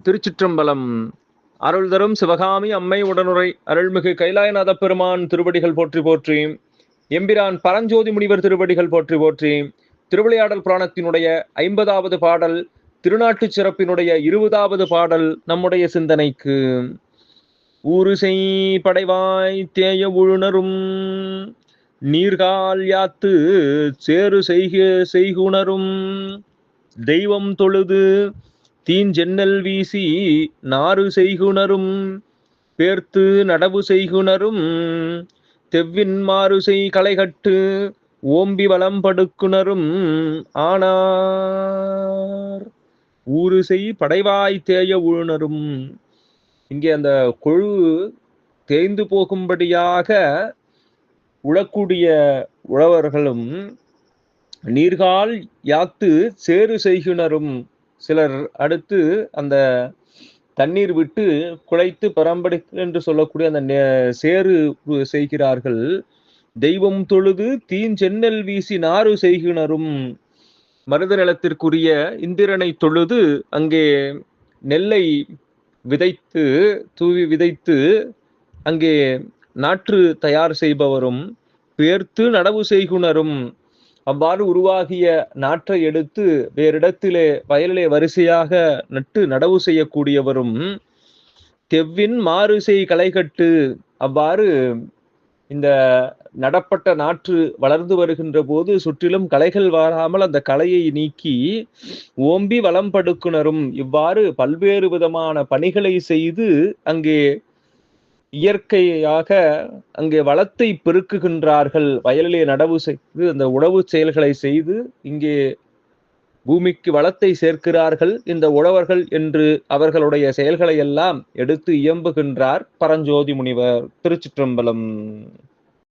திருச்சிற்றம்பலம். அருள் தரும் சிவகாமி அம்மை உடனுரை அருள்மிகு கைலாயநாத பெருமான் திருவடிகள் போற்றி போற்றி, எம்பிரான் பரஞ்சோதி முனிவர் திருவடிகள் போற்றி போற்றி. திருவிளையாடல் புராணத்தினுடைய 50வது பாடல், திருநாட்டு சிறப்பினுடைய 20வது பாடல் நம்முடைய சிந்தனைக்கு. ஊருசை படைவாய் தேய உழுணரும் நீர்கால் யாத்து சேரு செய்குணரும் தெய்வம் தொழுது தீஞ்சென்னல் வீசி நாறு செய்குணரும் பேர்த்து நடவு செய்குணரும் தெவ்வின் மாறுசை களைகட்டு ஓம்பி வளம் படுக்குணரும் ஆனார். ஊருசை படைவாய் தேய உழுணரும். இங்கே அந்த கொழு தேய்ந்து போகும்படியாக உழக்கூடிய உழவர்களும் நீர்கால் யாத்து சேறு செய்குணரும், சிலர் அடுத்து அந்த தண்ணீர் விட்டு குழைத்து பரம்படி என்று சொல்லக்கூடிய அந்த சேறு செய்கிறார்கள். தெய்வம் தொழுது தீஞ்சென்னல் வீசி நாறு செய்கினரும், மருத நிலத்திற்குரிய இந்திரனை தொழுது அங்கே நெல்லை விதைத்து தூவி விதைத்து அங்கே நாற்று தயார் செய்பவரும் பேர்த்து நடவு செய்குணரும், அவ்வாறு உருவாகிய நாற்றை எடுத்து வேறிடத்திலே வயலிலே வரிசையாக நட்டு நடவு செய்யக்கூடியவரும் தெவ்வின் மாறுசை களைகட்டு, அவ்வாறு இந்த நடப்பட்ட நாற்று வளர்ந்து வருகின்ற போது சுற்றிலும் களைகள் வராமல் அந்த களையை நீக்கி ஓம்பி வளம் படுக்குணரும், இவ்வாறு பல்வேறு விதமான பணிகளை செய்து அங்கே இயற்கையாக அங்கே வளத்தை பெருக்குகின்றார்கள். வயலிலே நடவு செய்து அந்த உழவு செயல்களை செய்து இங்கே பூமிக்கு வளத்தை சேர்க்கிறார்கள் இந்த உழவர்கள் என்று அவர்களுடைய செயல்களை எல்லாம் எடுத்து இயம்புகின்றார் பரஞ்சோதி முனிவர். திருச்சிற்றம்பலம்.